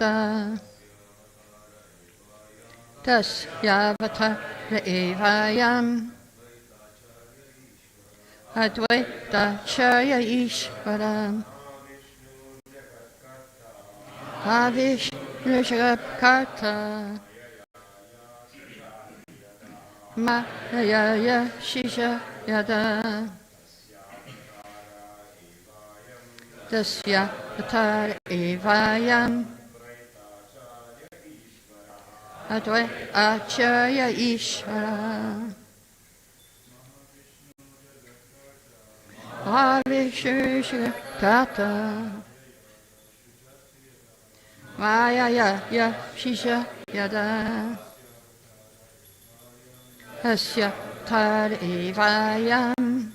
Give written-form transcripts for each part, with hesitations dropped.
Yada Tasyavatara Evayam Advayta Acharya Ishvaram Avishnu Jagatkarta Mayaya Shisha Yada Tasya Atar Evayam Advayta Acharya Ishvara Avishnu Jagatkarta Mayaya Shisha Yada Tasya Tar Evayam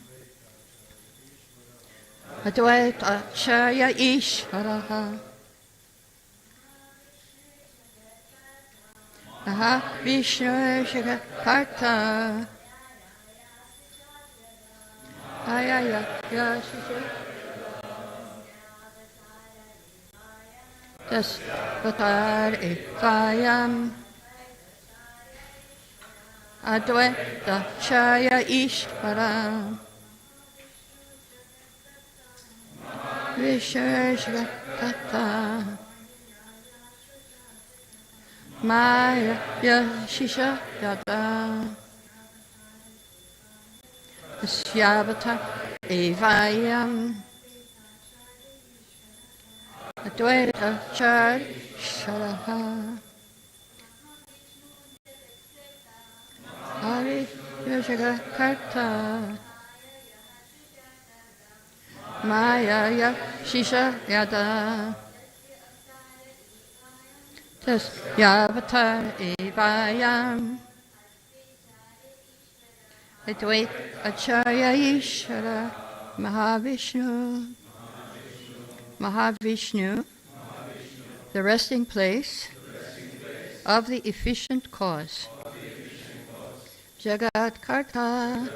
Advayta Acharya Ishvara Vishnu Jagatkarta Ayaya Shisha Tasvatar Evayam Advayta Acharya Ishvara Vishnu Jagatkarta Maya Shisha Yada Tasyavatara Evayam Advayta Acharya Ishvara Vishnu Jagatkarta Maya Shisha Yada Tasyavatara Evayam Advayta Acharya Ishvara Mahavishnu, the resting place of the efficient cause. Jagatkarta,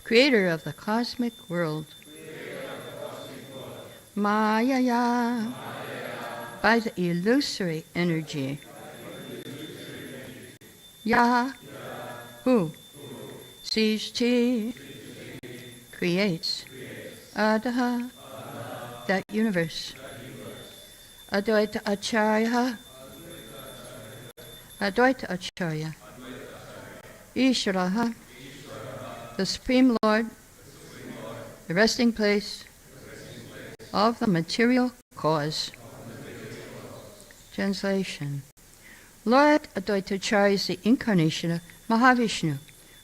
creator of the cosmic world. Mayaya, by the illusory energy. Ya, who? Srishti, creates. Adaha, that universe. Advaita Acharya, Advaita Acharya. Ishvara, the Supreme Lord, the resting place of the material cause. Translation. Lord Advaita Acharya is the incarnation of Mahavishnu,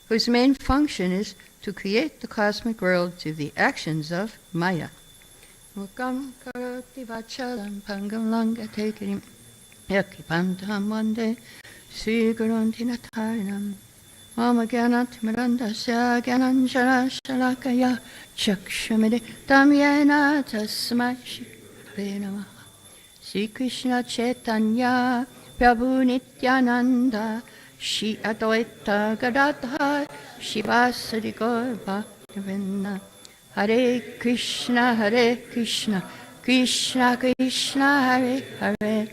whose main function is to create the cosmic world through the actions of Maya. Mukam karoti vachalam pangam langa tekirim yakipantam vande Sri Gurunti Natarinam Mama Gyanat Mirandasya Gyananjara Shalakaya Chakshamide Tamyena Tasmai Shri Namaha Sri Krishna Chaitanya Prabhu Nityananda Shri Advaita Gadadhar Shivasari Gaur Bhaktivinoda Hare Krishna, Krishna Krishna, Hare Hare,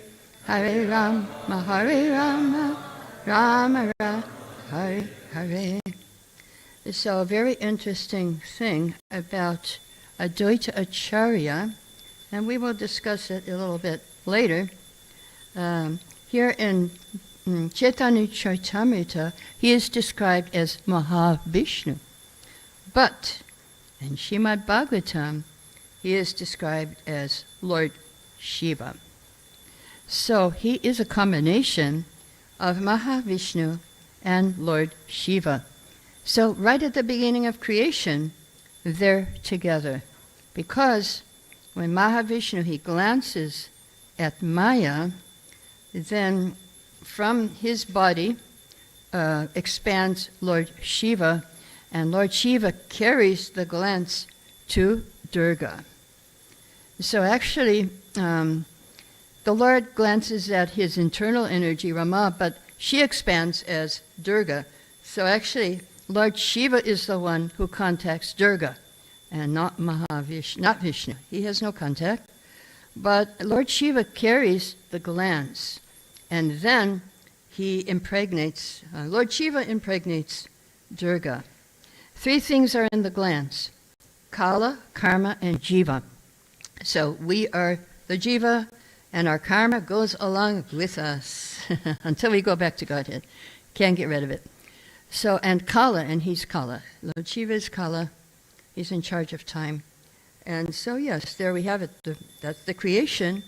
Hare Rama, Rama Rama, Hare Hare. So a very interesting thing about Advaita Acharya, and we will discuss it a little bit later. Here in Chaitanya Charitamrita, he is described as Mahavishnu, but in Srimad Bhagavatam, he is described as Lord Shiva. So he is a combination of Mahavishnu and Lord Shiva. So right at the beginning of creation, they're together. Because when Mahavishnu, he glances at Maya, then from his body expands Lord Shiva, and Lord Shiva carries the glance to Durga. So actually, the Lord glances at his internal energy, Rama, but she expands as Durga. So actually, Lord Shiva is the one who contacts Durga, and not Vishnu. He has no contact. But Lord Shiva carries the glands, and then he impregnates, Lord Shiva impregnates Durga. 3 things are in the glands: Kala, Karma, and Jiva. So we are the Jiva, and our karma goes along with us until we go back to Godhead. Can't get rid of it. So, and Kala, and he's Kala. Lord Shiva is Kala. He's in charge of time. And so, yes, there we have it. That's the creation.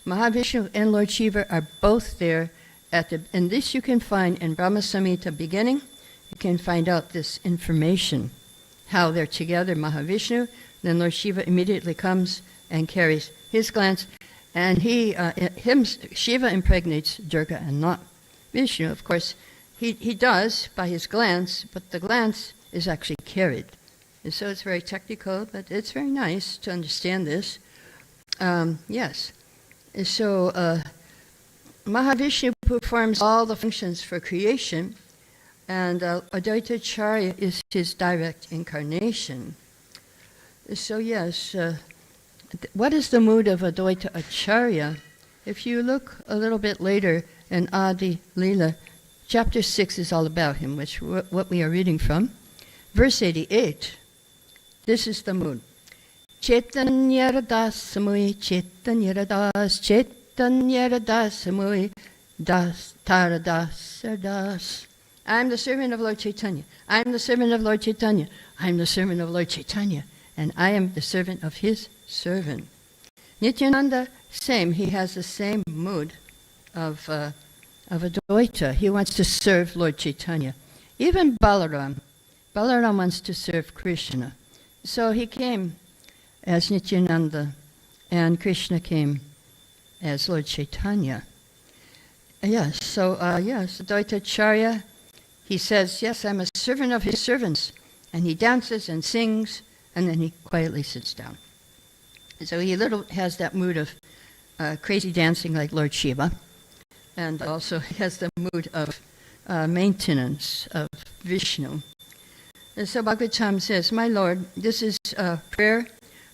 Mahavishnu and Lord Shiva are both there. And this you can find in Brahma Samhita beginning. You can find out this information, how they're together, Mahavishnu. Then Lord Shiva immediately comes and carries his glands. And Shiva impregnates Durga and not Vishnu. Of course, he does by his glands, but the glands is actually carried. And so it's very technical, but it's very nice to understand this. Yes. So Mahavishnu performs all the functions for creation, and Advayta Acharya is his direct incarnation. So yes, what is the mood of Advayta Acharya? If you look a little bit later in Adi Leela, chapter 6 is all about him, which what we are reading from. Verse 88. This is the mood. Chaitanya das samui, Chaitanya das, Chaitanya das samui, das taradas das. I am the servant of Lord Chaitanya. I am the servant of Lord Chaitanya. I am the servant of Lord Chaitanya. And I am the servant of his servant. Nityananda, same. He has the same mood of Advaita. He wants to serve Lord Chaitanya. Even Balaram wants to serve Krishna. So he came as Nityananda, and Krishna came as Lord Chaitanya. Yes, so Advayta Acharya, he says, yes, I'm a servant of his servants. And he dances and sings, and then he quietly sits down. So he has that mood of crazy dancing like Lord Shiva, and also he has the mood of maintenance of Vishnu. And so Bhagavatam says, my Lord, this is a prayer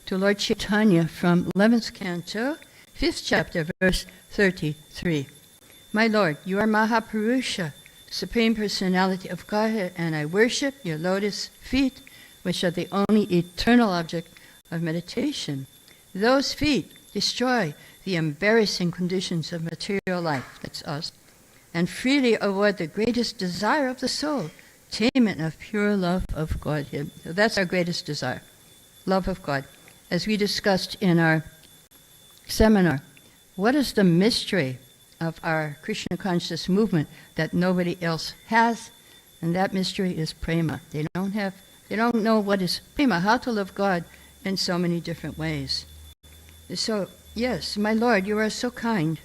to Lord Chaitanya from 11th canto, 5th chapter, verse 33. My Lord, you are Mahapurusha, Supreme Personality of Godhead, and I worship your lotus feet, which are the only eternal object of meditation. Those feet destroy the embarrassing conditions of material life, that's us, and freely award the greatest desire of the soul, attainment of pure love of Godhead. So that's our greatest desire, love of God. As we discussed in our seminar, what is the mystery of our Krishna conscious movement that nobody else has? And that mystery is prema. They don't know what is prema, how to love God in so many different ways. So, yes, my Lord, you are so kind.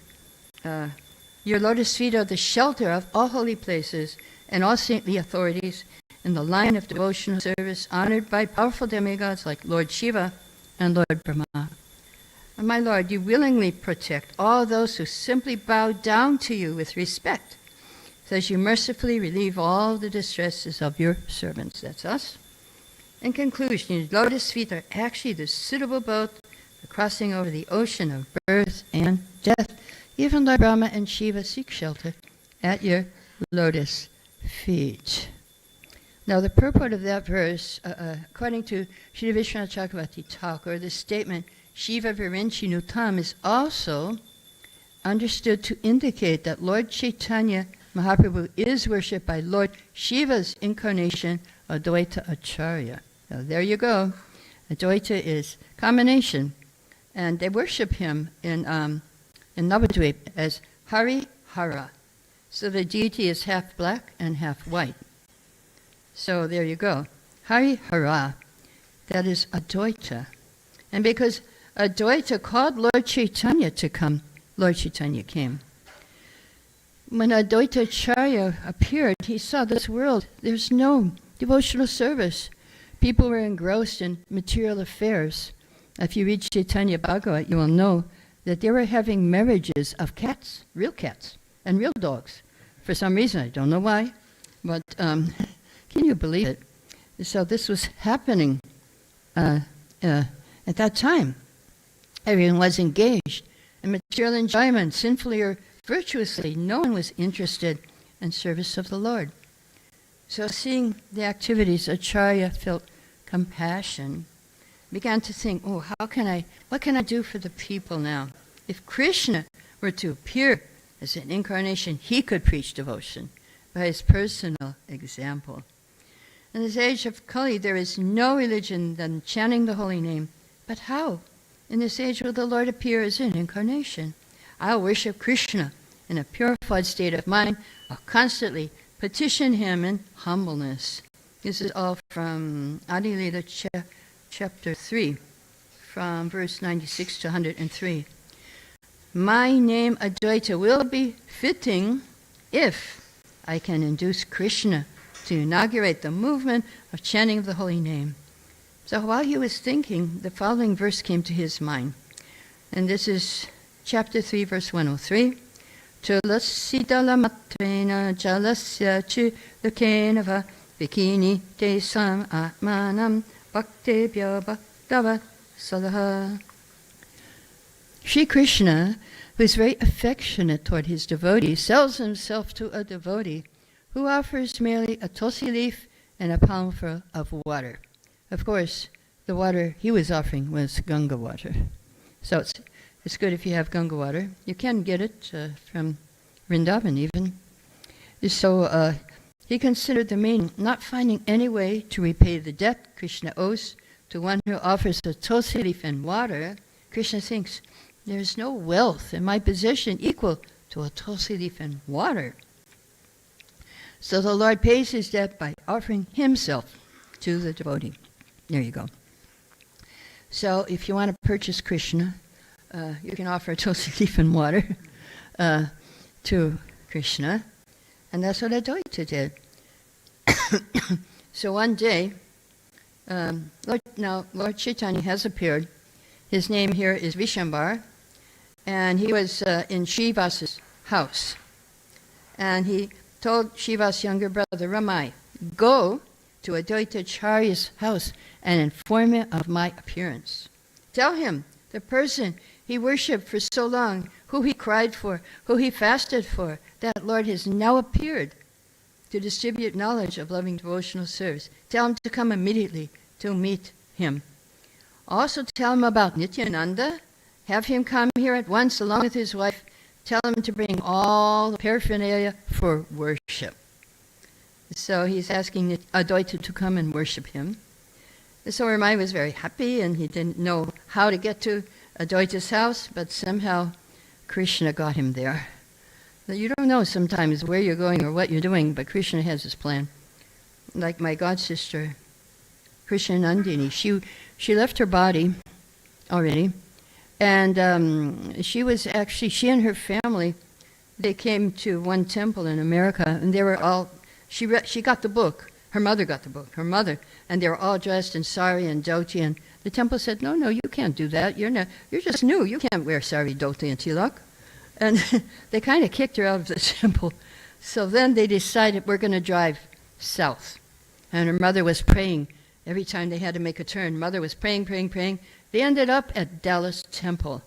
Your lotus feet are the shelter of all holy places and all saintly authorities in the line of devotional service, honored by powerful demigods like Lord Shiva and Lord Brahma. And my Lord, you willingly protect all those who simply bow down to you with respect, so as you mercifully relieve all the distresses of your servants. That's us. In conclusion, your lotus feet are actually the suitable boat for crossing over the ocean of birth and death. Even Lord Brahma and Shiva seek shelter at your lotus feet. Now, the purport of that verse, according to Sri Vishwanath Chakravarti Thakur, the statement, Shiva Virinchi Nutam, is also understood to indicate that Lord Chaitanya Mahaprabhu is worshipped by Lord Shiva's incarnation, Advayta Acharya. Now, there you go. Advaita is combination. And they worship him in Navadvip as Hari Hara. So the deity is half black and half white. So there you go. Hari Hara, that is Advaita. And because Advaita called Lord Chaitanya to come, Lord Chaitanya came. When Advayta Acharya appeared, he saw this world. There's no devotional service. People were engrossed in material affairs. If you read Chaitanya Bhagavat, you will know that they were having marriages of cats, and real dogs. For some reason, I don't know why, but can you believe it? So this was happening at that time. Everyone was engaged and material enjoyment, sinfully or virtuously. No one was interested in service of the Lord. So seeing the activities, Acharya felt compassion, began to think, what can I do for the people now? If Krishna were to appear as an incarnation, he could preach devotion by his personal example. In this age of Kali, there is no religion than chanting the holy name. But how? In this age will the Lord appear as an incarnation? I'll worship Krishna in a purified state of mind. I'll constantly petition him in humbleness. This is all from Adi Lila chapter 3, from verse 96 to 103. My name Advayta will be fitting if I can induce Krishna to inaugurate the movement of chanting of the holy name. So while he was thinking, the following verse came to his mind. And this is chapter 3, verse 103. Tulasitala matvena jalasya chidakena vikini te sam atmanam bhaktebhya bhaktava salaha. Sri Krishna, who is very affectionate toward his devotee, sells himself to a devotee who offers merely a tulsi leaf and a palmful of water. Of course, the water he was offering was Ganga water. So it's good if you have Ganga water. You can get it from Vrindavan even. So he considered the meaning, not finding any way to repay the debt Krishna owes to one who offers a tulsi leaf and water. Krishna thinks, there is no wealth in my possession equal to a tulsi leaf and water. So the Lord pays his debt by offering himself to the devotee. There you go. So if you want to purchase Krishna, you can offer a tulsi leaf and water to Krishna. And that's what Advayta did. So one day, Lord Chaitanya has appeared. His name here is Vishambhar. And he was in Srivasa's house. And he told Shiva's younger brother, Ramai, go to Advayta Acharya's house and inform him of my appearance. Tell him the person he worshipped for so long, who he cried for, who he fasted for, that Lord has now appeared to distribute knowledge of loving devotional service. Tell him to come immediately to meet him. Also tell him about Nityananda. Have him come here at once along with his wife. Tell him to bring all the paraphernalia for worship. So he's asking Advayta to come and worship him. So Ramai was very happy, and he didn't know how to get to Advaita's house, but somehow Krishna got him there. Now, you don't know sometimes where you're going or what you're doing, but Krishna has his plan. Like my god sister, Krishna Nandini, she left her body already, and she and her family, they came to one temple in America, and they were all, she got the book. Her mother got the book, and they were all dressed in sari and dhoti, and the temple said, no, you can't do that. You're just new. You can't wear sari, dhoti, and tilak. And they kind of kicked her out of the temple. So then they decided, we're going to drive south. And her mother was praying. Every time they had to make a turn, mother was praying. They ended up at Dallas Temple,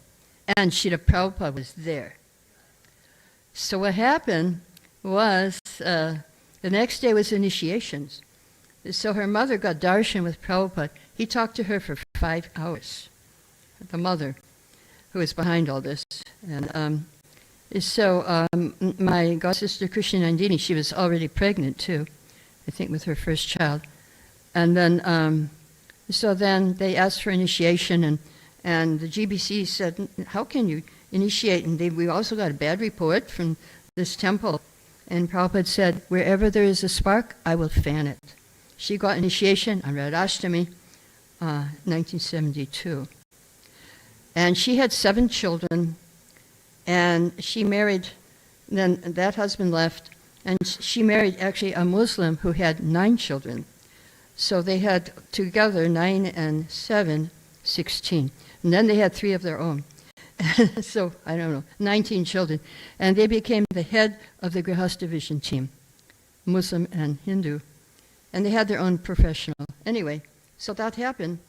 and Srila Prabhupada was there. So what happened was, the next day was initiations. So her mother got darshan with Prabhupada. He talked to her for 5 hours, the mother who was behind all this. And my god-sister Krishna Nandini, she was already pregnant too, I think with her first child. And then, so then they asked for initiation, and the GBC said, how can you initiate? And we also got a bad report from this temple. And Prabhupada said, wherever there is a spark, I will fan it. She got initiation on Radhashtami, 1972. And she had 7 children, and she married, then that husband left, and she married actually a Muslim who had 9 children. So they had together 9 and 7, 16. And then they had 3 of their own. So, I don't know, 19 children. And they became the head of the Grihastha Division team, Muslim and Hindu. And they had their own professional. Anyway, so that happened.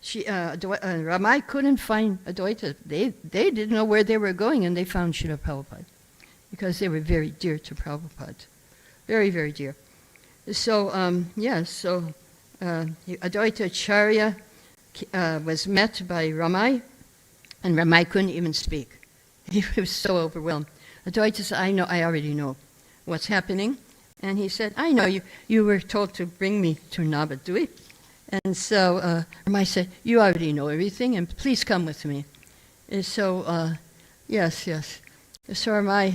Ramai couldn't find Advaita. They didn't know where they were going, and they found Srila Prabhupada because they were very dear to Prabhupada. Very, very dear. So, Advaita Acharya was met by Ramai, and Ramai couldn't even speak. He was so overwhelmed. Advaita said, I already know what's happening. And he said, I know you were told to bring me to Navadvip. And so Ramai said, you already know everything, and please come with me. And so, yes. So Ramai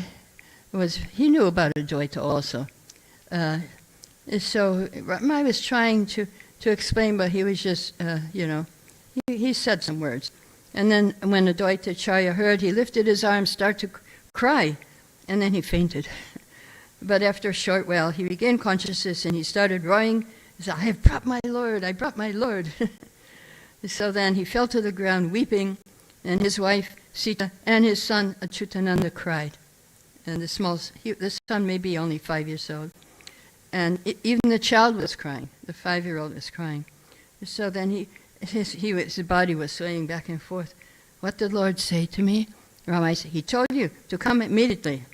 he knew about Advaita also. So Ramai was trying to explain, but he was just, he said some words. And then when Advaita Acharya heard, he lifted his arms, started to cry, and then he fainted. But after a short while, he regained consciousness, and he started roaring. He said, I brought my Lord. So then he fell to the ground weeping, and his wife, Sita, and his son, Achyutananda, cried. And the son may be only 5 years old. And even the child was crying. The 5-year-old was crying. So then his body was swaying back and forth. What did the Lord say to me? Ramai said, he told you to come immediately.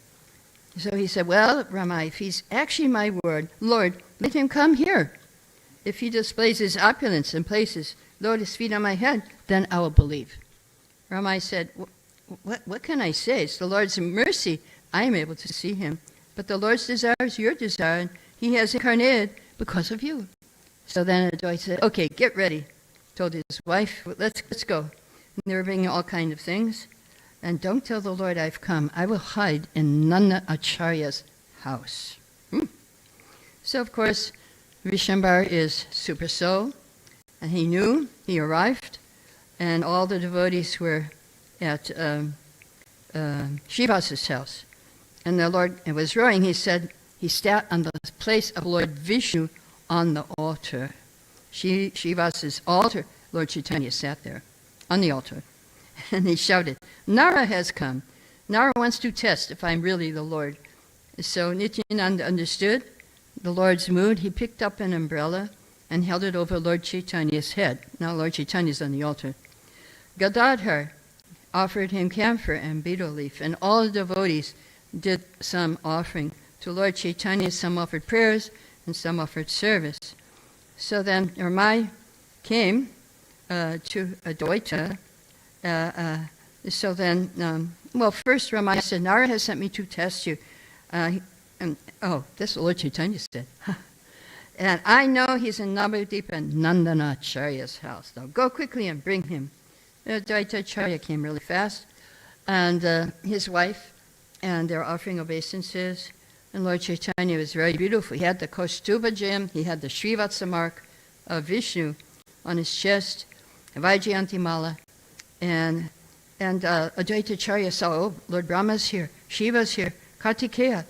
So he said, well, Ramai, if he's actually my word, Lord, let him come here. If he displays his opulence and places lotus feet on my head, then I will believe. Ramai said, what can I say? It's the Lord's mercy I am able to see him. But the Lord's desire is your desire, and he has incarnated because of you. So then Advaita said, okay, get ready. Told his wife, let's go. And they were bringing all kinds of things. And don't tell the Lord I've come. I will hide in Nanda Acharya's house. So, of course, Vishwambar is super soul, and he knew, he arrived, and all the devotees were at Shivasa's house. And the Lord, it was roaring, he said, he sat on the place of Lord Vishnu on the altar. Shivasa's altar, Lord Chaitanya sat there on the altar. And he shouted, Nara has come. Nara wants to test if I'm really the Lord. So Nityananda understood the Lord's mood. He picked up an umbrella and held it over Lord Chaitanya's head. Now Lord Chaitanya's on the altar. Gadadhar offered him camphor and betel leaf, and all the devotees did some offering to Lord Chaitanya. Some offered prayers and some offered service. So then Ramai came to Advaita. So then, first Ramai said, Nara has sent me to test you. That's what Lord Chaitanya said. And I know he's in Navadvip and Nandana Acharya's house. Now go quickly and bring him. Advaita Acharya came really fast, and his wife, and they were offering obeisances. And Lord Chaitanya was very beautiful. He had the Kaustuba gem, he had the Srivatsa mark of Vishnu on his chest, Vaijayanti Mala. And Advaita Acharya saw, Lord Brahma's here, Shiva's here, Kartikeya,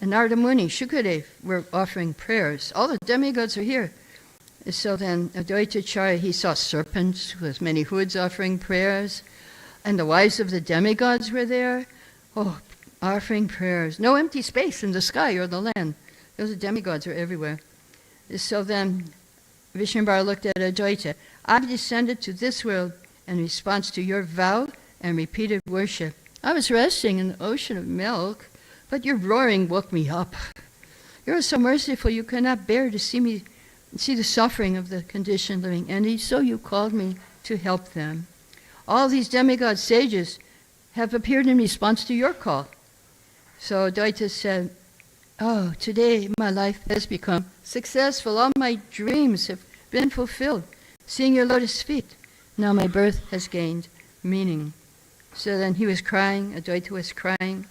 and Narada Muni, Shukadev were offering prayers. All the demigods are here. So then Advaita Acharya, he saw serpents with many hoods offering prayers, and the wives of the demigods were there, offering prayers. No empty space in the sky or the land. Those demigods are everywhere. So then Vishwambar looked at Advaita. I've descended to this world in response to your vow and repeated worship. I was resting in the ocean of milk, but your roaring woke me up. You are so merciful, you cannot bear to see the suffering of the conditioned living, and so you called me to help them. All these demigod sages have appeared in response to your call. So Advaita said, today my life has become successful. All my dreams have been fulfilled, seeing your lotus feet. Now my birth has gained meaning. So then he was crying, Advaita was crying,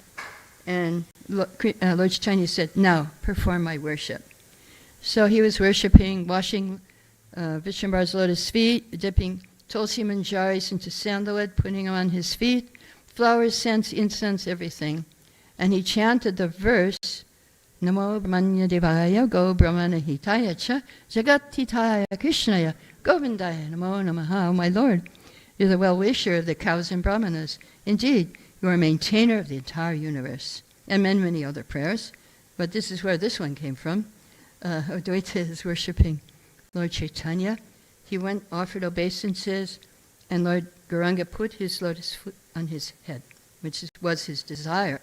and Lord Chaitanya said, now perform my worship. So he was worshipping, washing Vishwambar's lotus feet, dipping tulsi manjaris into sandalwood, putting them on his feet, flowers, scents, incense, everything. And he chanted the verse, Namo Brahmanya Devaya Go Brahmana Hitaya Cha Jagat Hitaya Krishnaya Govindaya Namo Namaha. Oh, my Lord, you're the well-wisher of the cows and brahmanas. Indeed, you are a maintainer of the entire universe. And many other prayers. But this is where this one came from. Advaita is worshipping Lord Chaitanya. he went, offered obeisances, and Lord Gauranga put his lotus foot on his head, which was his desire.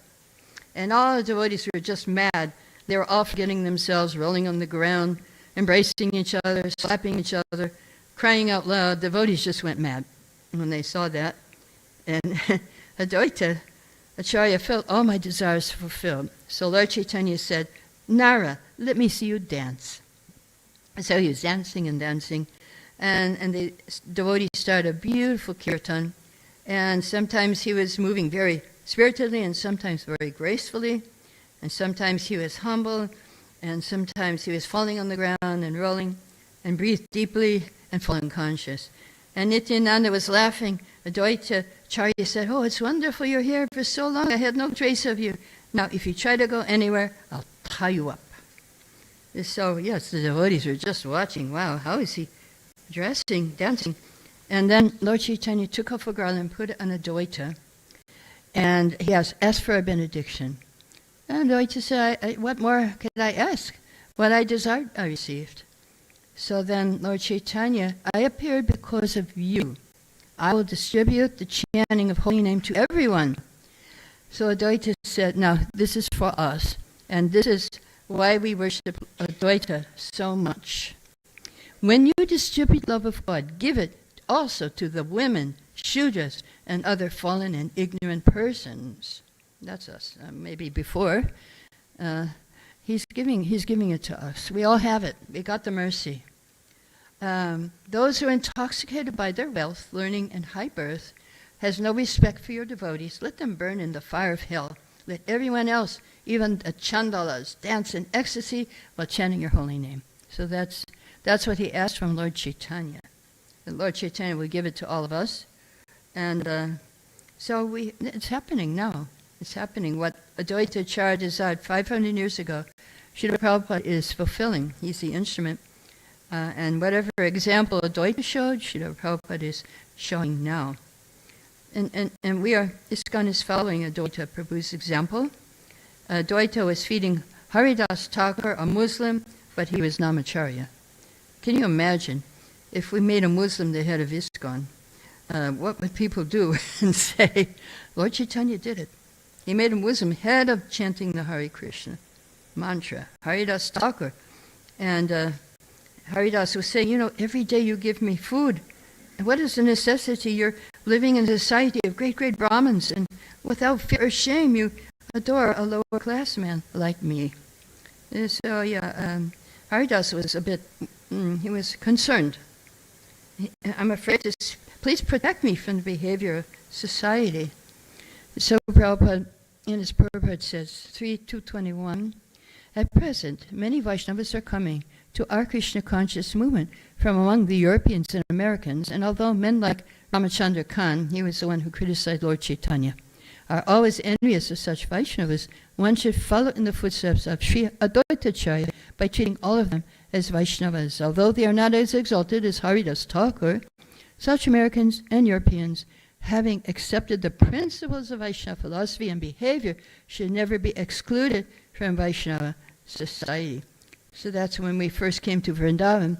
And all the devotees were just mad. They were all forgetting themselves, rolling on the ground, embracing each other, slapping each other, crying out loud. Devotees just went mad when they saw that. And Advayta, Acharya felt all my desires fulfilled. So Lord Chaitanya said, Nara, let me see you dance. So he was dancing and dancing. And the devotees started a beautiful kirtan. And sometimes he was moving very spiritedly and sometimes very gracefully. And sometimes he was humble. And sometimes he was falling on the ground and rolling and breathed deeply and fall unconscious. And Nityananda was laughing. Advayta Acharya said, oh, it's wonderful you're here for so long. I had no trace of you. Now, if you try to go anywhere, I'll tie you up. So, yes, the devotees were just watching. Wow, how is he dressing, dancing? And then Lord Chaitanya took off a garland and put it on Advayta. And he asked for a benediction. And Advayta said, what more could I ask? What I desired, I received. So then Lord Chaitanya, I appeared because of you. I will distribute the chanting of holy name to everyone. So Advayta said, now this is for us. And this is why we worship Advayta so much. When you distribute love of God, give it also to the women, Shudras, and other fallen and ignorant persons. That's us. Maybe before. He's giving it to us. We all have it. We got the mercy. Those who are intoxicated by their wealth, learning, and high birth has no respect for your devotees. Let them burn in the fire of hell. Let everyone else, even the chandalas, dance in ecstasy while chanting your holy name. So that's what he asked from Lord Chaitanya. And Lord Chaitanya will give it to all of us. And so it's happening now. It's happening. What Advayta Acharya desired 500 years ago, Srila Prabhupada is fulfilling. He's the instrument. And whatever example Advayta showed, Srila Prabhupada is showing now. And ISKCON is following Advayta Prabhu's example. Advayta was feeding Haridas Thakur, a Muslim, but he was Namacharya. Can you imagine if we made a Muslim the head of ISKCON? What would people do and say, Lord Chaitanya did it. He made a Muslim head of chanting the Hare Krishna mantra, Haridas Thakur. And Haridas was saying, every day you give me food. And what is the necessity? You're living in a society of great, great Brahmins, and without fear or shame, you adore a lower class man like me. And so, Haridas was a bit, he was concerned. I'm afraid to, please protect me from the behavior of society. So Prabhupada, in his purport, says, 3.221, at present, many Vaishnavas are coming to our Krishna conscious movement from among the Europeans and Americans, and although men like Ramachandra Khan, he was the one who criticized Lord Chaitanya, are always envious of such Vaishnavas, one should follow in the footsteps of Sri Advayta Acharya by treating all of them as Vaishnavas. Although they are not as exalted as Haridas Thakur, such Americans and Europeans, having accepted the principles of Vaishnava philosophy and behavior, should never be excluded from Vaishnava society. So that's when we first came to Vrindavan.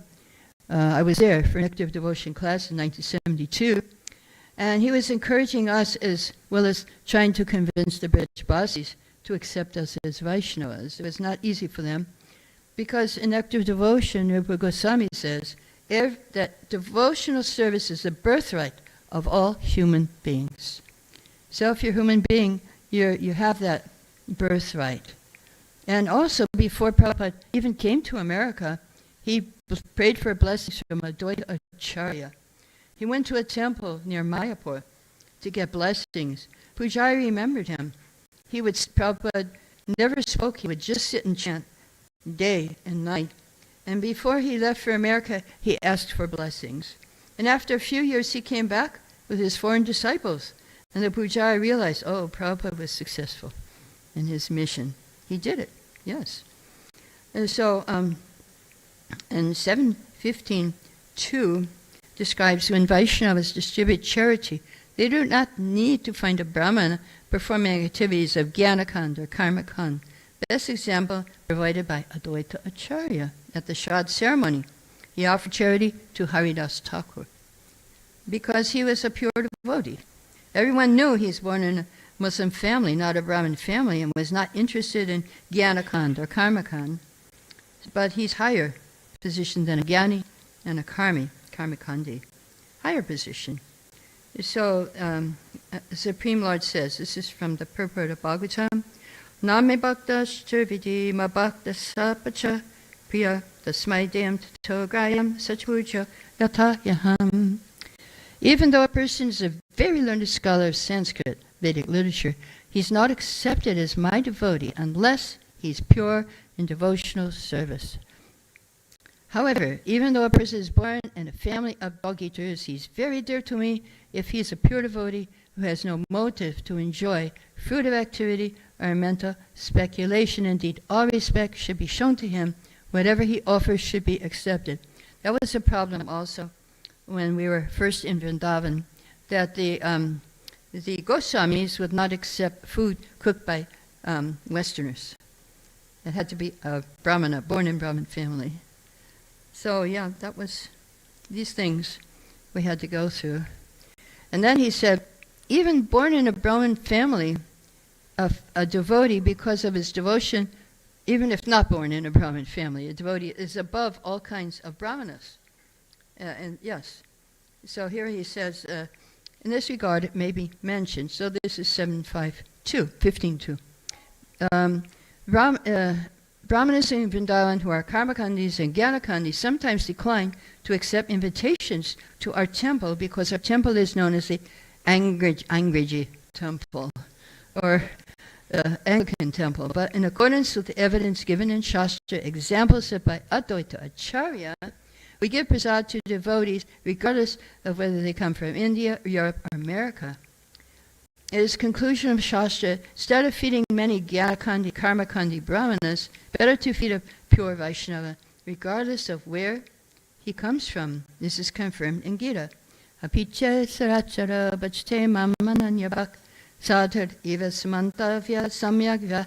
I was there for an active devotion class in 1972, and he was encouraging us as well as trying to convince the Brajbasis to accept us as Vaishnavas. It was not easy for them, because in active devotion, Rupa Goswami says that devotional service is the birthright of all human beings. So if you're a human being, you have that birthright. And also, before Prabhupada even came to America, he prayed for blessings from Advayta Acharya. He went to a temple near Mayapur to get blessings. Pujari remembered him. Prabhupada never spoke. He would just sit and chant day and night. And before he left for America, he asked for blessings. And after a few years, he came back with his foreign disciples. And the Pujari realized, Prabhupada was successful in his mission. He did it, yes. And so, and 7.15.2 describes when Vaishnavas distribute charity, they do not need to find a Brahmana performing activities of Jnanakand or Karmakand. Best example provided by Advayta Acharya at the Shraddha ceremony. He offered charity to Haridas Thakur because he was a pure devotee. Everyone knew he was born in a Muslim family, not a Brahmin family, and was not interested in Jnanakand or Karmakand. But he's higher position than a Jnani and a Karmakandi. Higher position. So the Supreme Lord says, this is from the purport of Bhagavatam, Name bhakta shirvidi ma bhakta sapacha priya tasmai deyam tatograyam sachuja yata yaham. Even though a person is a very learned scholar of Sanskrit, Vedic literature, he's not accepted as my devotee unless he's pure in devotional service. However, even though a person is born in a family of dog eaters, he's very dear to me if he's a pure devotee who has no motive to enjoy fruitive activity or mental speculation. Indeed, all respect should be shown to him. Whatever he offers should be accepted. That was a problem also when we were first in Vrindavan, that the Goswamis would not accept food cooked by Westerners. It had to be a Brahmana, born in Brahmin family. So yeah, that was these things we had to go through. And then he said, even born in a Brahmin family, a devotee, because of his devotion, even if not born in a Brahmin family, a devotee is above all kinds of Brahmanas. And yes, so here he says, in this regard it may be mentioned, so this is 15.2. Brahmanas in Vrindavan who are Karmakandis and Jnanakandis sometimes decline to accept invitations to our temple because our temple is known as the Angriji temple or Anglican temple. But in accordance with the evidence given in Shastra, examples set by Advayta Acharya, we give prasad to devotees regardless of whether they come from India, Europe, or America. It is conclusion of Shastra, instead of feeding many Jnanakandi, Karmakandi Brahmanas, better to feed a pure Vaishnava, regardless of where he comes from. This is confirmed in Gita. Apiche sarachara bhajte mamananyabhak sadhar eva samantavya samyagya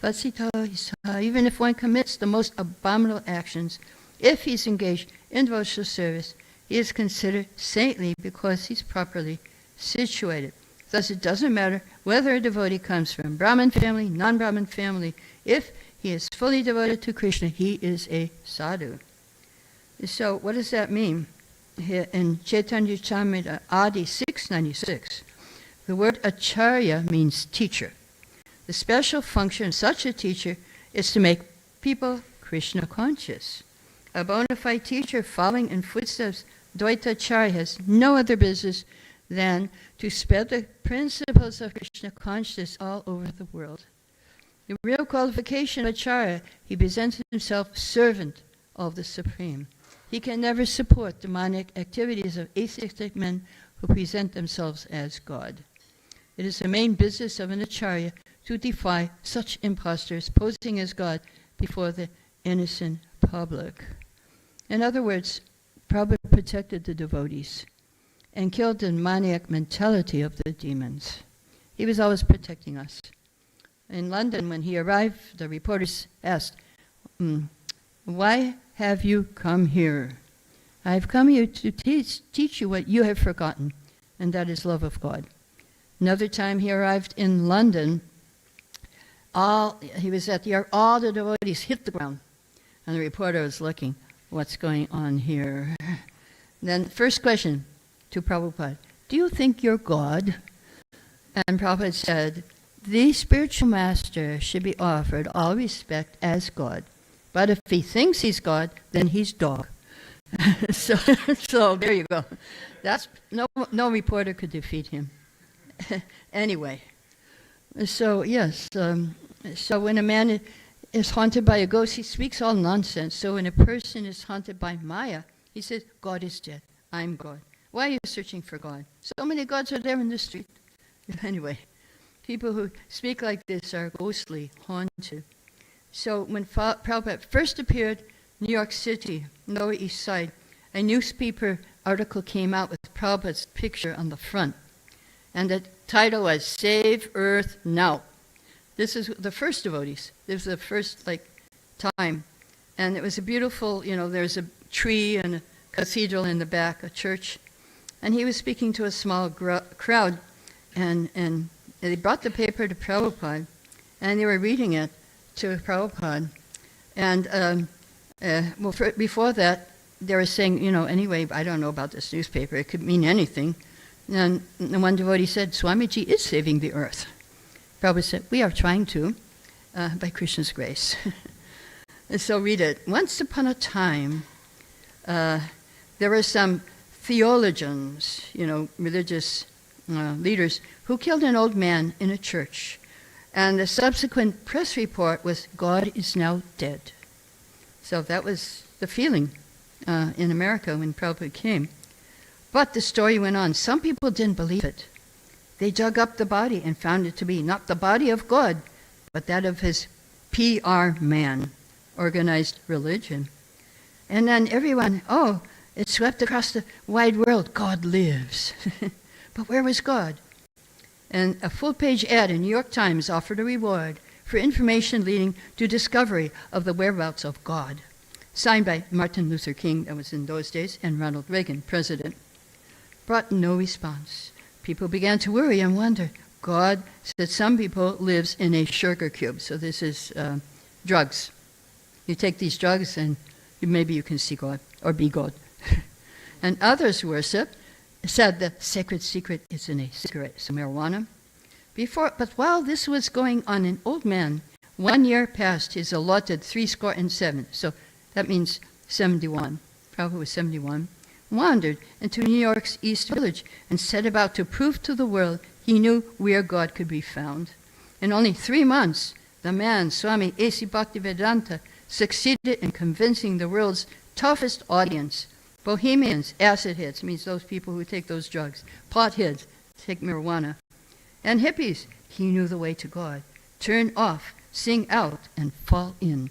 vasita isa. Even if one commits the most abominable actions, if he's engaged in devotional service, he is considered saintly because he's properly situated. Thus, it doesn't matter whether a devotee comes from Brahmin family, non-Brahmin family. If he is fully devoted to Krishna, he is a sadhu. So, what does that mean? Here in Chaitanya Charitamrita Adi 696, the word Acharya means teacher. The special function of such a teacher is to make people Krishna conscious. A bona fide teacher following in footsteps, Advayta Acharya has no other business than to spread the principles of Krishna consciousness all over the world. The real qualification of Acharya, he presents himself servant of the Supreme. He can never support demonic activities of atheistic men who present themselves as God. It is the main business of an Acharya to defy such impostors posing as God before the innocent public. In other words, Prabhupada protected the devotees and killed the demoniac mentality of the demons. He was always protecting us. In London, when he arrived, the reporters asked, why have you come here? I've come here to teach you what you have forgotten, and that is love of God. Another time he arrived in London, he was at the airport, all the devotees hit the ground, and the reporter was looking, what's going on here? Then first question to Prabhupada, do you think you're God? And Prabhupada said, the spiritual master should be offered all respect as God. But if he thinks he's God, then he's dog. so there you go. That's no reporter could defeat him. Anyway, so yes, so when a man is haunted by a ghost, he speaks all nonsense. So when a person is haunted by Maya, he says, God is dead. I'm God. Why are you searching for God? So many gods are there in the street. Anyway, people who speak like this are ghostly, haunted. So when Prabhupada first appeared in New York City, Lower East Side, a newspaper article came out with Prabhupada's picture on the front. And the title was, Save Earth Now. This is the first devotees. This was the first time. And it was a beautiful, there's a tree and a cathedral in the back, a church. And he was speaking to a small crowd, and they brought the paper to Prabhupada, and they were reading it to Prabhupada. And before that, they were saying, anyway, I don't know about this newspaper. It could mean anything. And one devotee said, Swamiji is saving the earth. Prabhupada said, we are trying to, by Krishna's grace. And so read it. Once upon a time, there were some theologians, religious leaders, who killed an old man in a church. And the subsequent press report was, God is now dead. So that was the feeling in America when Prabhupada came. But the story went on. Some people didn't believe it. They dug up the body and found it to be not the body of God, but that of his PR man, organized religion. And then everyone, it swept across the wide world, God lives. But where was God? And a full-page ad in New York Times offered a reward for information leading to discovery of the whereabouts of God, signed by Martin Luther King, that was in those days, and Ronald Reagan, president. Brought no response. People began to worry and wonder. God said some people lives in a sugar cube. So this is drugs. You take these drugs and maybe you can see God or be God. And others said the sacred secret is in a cigarette, some marijuana. But while this was going on, an old man, 1 year past his allotted 67, so that means 71, probably was 71, wandered into New York's East Village and set about to prove to the world he knew where God could be found. In only 3 months, the man, Swami A.C. Bhaktivedanta, succeeded in convincing the world's toughest audience, bohemians, acid heads, means those people who take those drugs, potheads, take marijuana, and hippies, he knew the way to God. Turn off, sing out, and fall in.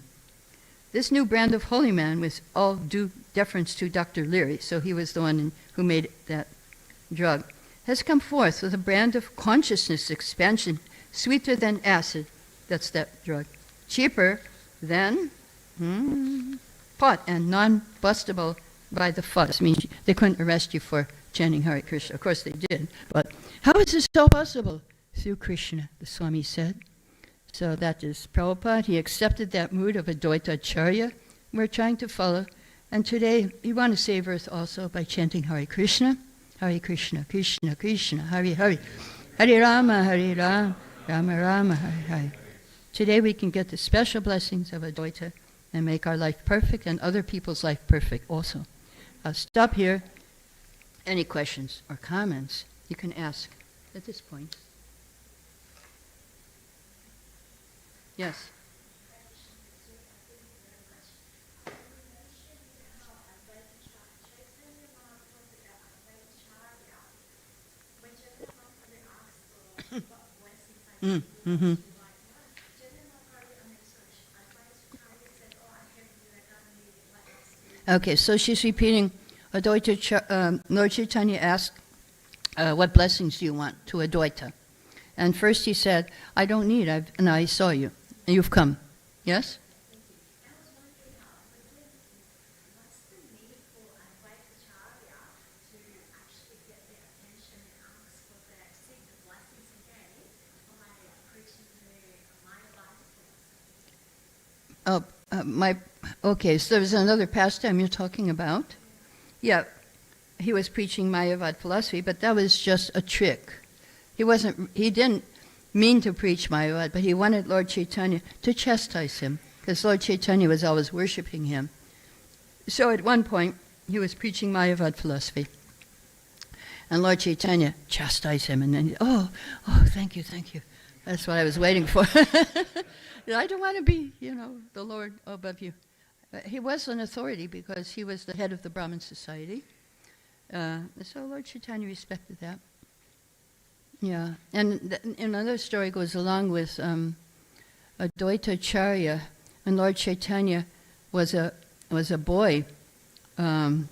This new brand of holy man, with all due deference to Dr. Leary, so he was the one who made that drug, has come forth with a brand of consciousness expansion, sweeter than acid, that's that drug, cheaper than pot, and non-bustable by the fuss. I mean, they couldn't arrest you for chanting Hare Krishna. Of course they did, but how is this so possible? Through Krishna, the Swami said. So that is Prabhupada. He accepted that mood of Advayta Acharya we're trying to follow. And today, we want to save Earth also by chanting Hare Krishna, Krishna Krishna, Hare Hare, Hare Rama, Rama Rama, Hare Hare. Today we can get the special blessings of Advaita and make our life perfect and other people's life perfect also. I'll stop here. Any questions or comments you can ask at this point. Yes. Mm-hmm. Okay, so she's repeating. Lord Chaitanya asked, what blessings do you want to Advaita? And first he said, I don't need, and I saw you, and you've come. Yes? Okay, so there's another pastime you're talking about. Yeah, he was preaching Mayavad philosophy, but that was just a trick. He didn't mean to preach Mayavad, but he wanted Lord Chaitanya to chastise him, because Lord Chaitanya was always worshipping him. So at one point, he was preaching Mayavad philosophy, and Lord Chaitanya chastised him, and then, thank you. That's what I was waiting for. I don't want to be, the Lord above you. He was an authority because he was the head of the Brahmin society. So Lord Chaitanya respected that. Yeah, and another story goes along with Advayta Acharya, and Lord Chaitanya was a boy. Then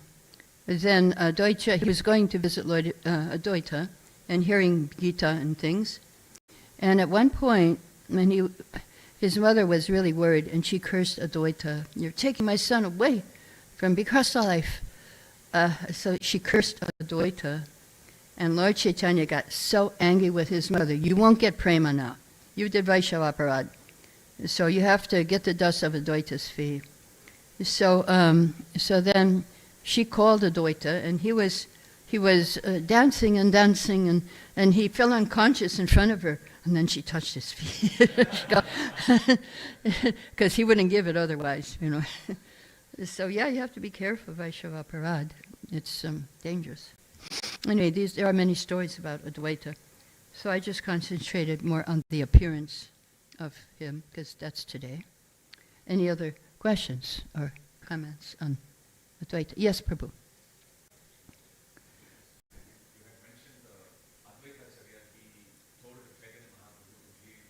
Advaita, he was going to visit Lord Advaita and hearing Gita and things. And at one point, when his mother was really worried, and she cursed Advaita, "You're taking my son away from because of life. So she cursed Advayta, and Lord Chaitanya got so angry with his mother. You won't get prema now. You did Vaishnava aparad. So you have to get the dust of Advaita's feet. So then she called Advayta, and he was dancing and dancing, and he fell unconscious in front of her, and then she touched his feet, because he wouldn't give it otherwise, you know. So yeah, you have to be careful, Vaishnava aparad. It's dangerous. Anyway, there are many stories about Advayta, so I just concentrated more on the appearance of him, because that's today. Any other questions or comments on Advayta? Yes, Prabhu. You had mentioned Advaita Acharya, he told the Chaitanya Mahaprabhu to give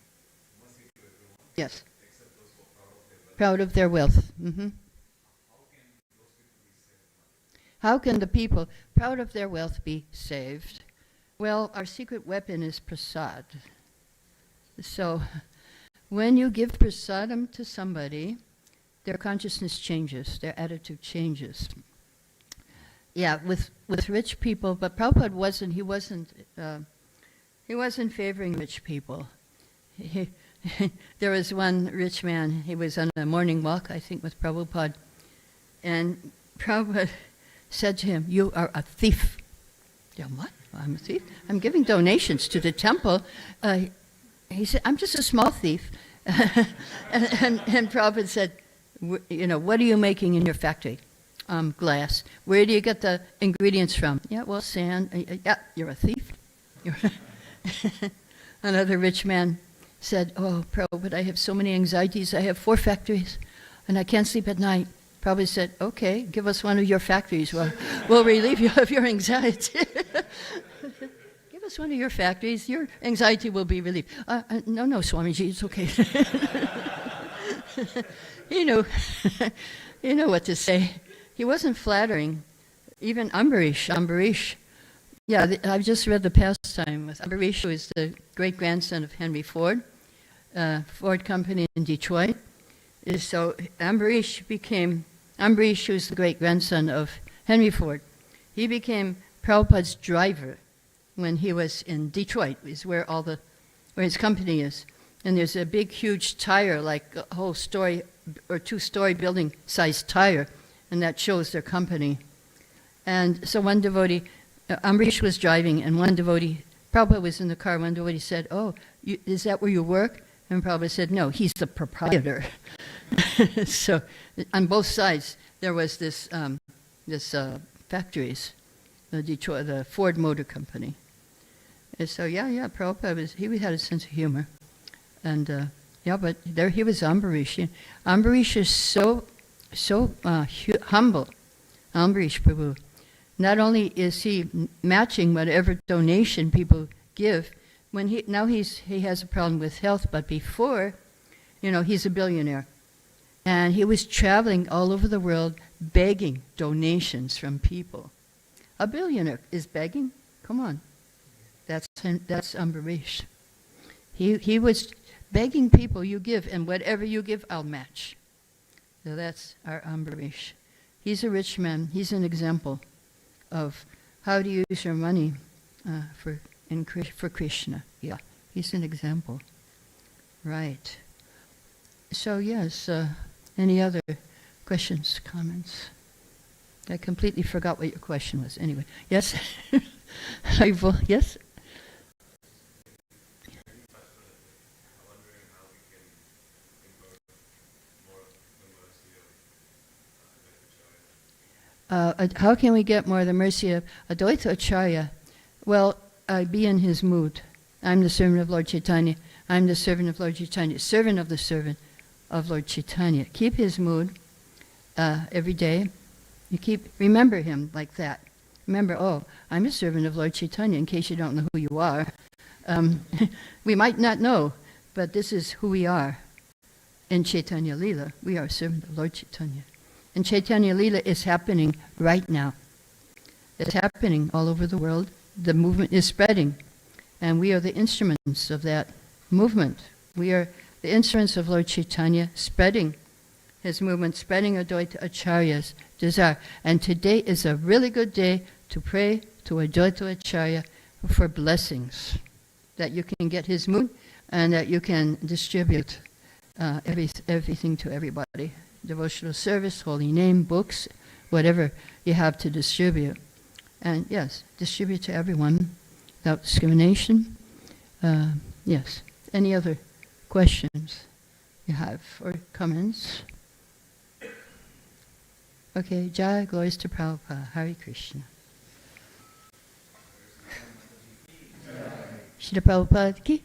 mercy to everyone, Yes. except those who are proud of their wealth. Proud of their wealth. Mm-hmm. How can those people be saved? How can the people proud of their wealth be saved? Well, our secret weapon is prasad. So when you give prasadam to somebody, their consciousness changes, their attitude changes. Yeah, with rich people, but Prabhupada wasn't favoring rich people. There was one rich man, he was on a morning walk, I think, with Prabhupada, and Prabhupada said to him, "You are a thief." Yeah, what? I'm a thief? I'm giving donations to the temple. He said, "I'm just a small thief." and Prabhupada said, "You know, what are you making in your factory?" Glass. Where do you get the ingredients from? Yeah, well, sand. Yeah, you're a thief. Another rich man said, "Oh, Prabhupada, I have so many anxieties. I have 4 factories, and I can't sleep at night." Prabhupada said, "Okay, give us one of your factories. We'll relieve you of your anxiety." Give us one of your factories. Your anxiety will be relieved. No, Swamiji, it's okay. You know what to say. He wasn't flattering. Even Ambarish. Yeah, I've just read the pastime with Ambarish, who is the great-grandson of Henry Ford, Ford Company in Detroit. So Ambarish, who's the great-grandson of Henry Ford, he became Prabhupada's driver when he was in Detroit, is where his company is. And there's a big, huge tire, like a whole story or 2-story building-sized tire, and that shows their company. And so one devotee, Ambarish was driving, and one devotee, Prabhupada was in the car, one devotee said, "Oh, is that where you work?" And Prabhupada said, "No, he's the proprietor." So on both sides, there was this factories, the Ford Motor Company. And so yeah, Prabhupada he had a sense of humor, and but there he was, Ambarish. Ambarish is so humble, Ambarish Prabhu. Not only is he matching whatever donation people give, he has a problem with health, but before, he's a billionaire. And he was traveling all over the world begging donations from people. A billionaire is begging? Come on. That's Ambarish. He was begging people, you give, and whatever you give, I'll match. So that's our Ambarish. He's a rich man. He's an example of how to use your money for Krishna. Yeah, he's an example. Right. So yes, any other questions, comments? I completely forgot what your question was. Anyway, yes? Yes? How can we get more of the mercy of Advayta Acharya? Well, be in his mood. I'm the servant of Lord Chaitanya. I'm the servant of Lord Chaitanya. Servant of the servant of Lord Chaitanya. Keep his mood every day. Remember him like that. Remember, oh, I'm a servant of Lord Chaitanya, in case you don't know who you are. We might not know, but this is who we are. In Chaitanya Leela, we are a servant of Lord Chaitanya. And Chaitanya Leela is happening right now. It's happening all over the world. The movement is spreading. And we are the instruments of that movement. We are the instruments of Lord Chaitanya spreading his movement, spreading Advaita Acharya's desire. And today is a really good day to pray to Advaita Acharya for blessings, that you can get his movement and that you can distribute everything to everybody. Devotional service, holy name, books, whatever you have to distribute. And yes, distribute to everyone without discrimination. Yes. Any other questions you have or comments? Okay, Jai, glories to Prabhupada. Hare Krishna. Srila Prabhupada ki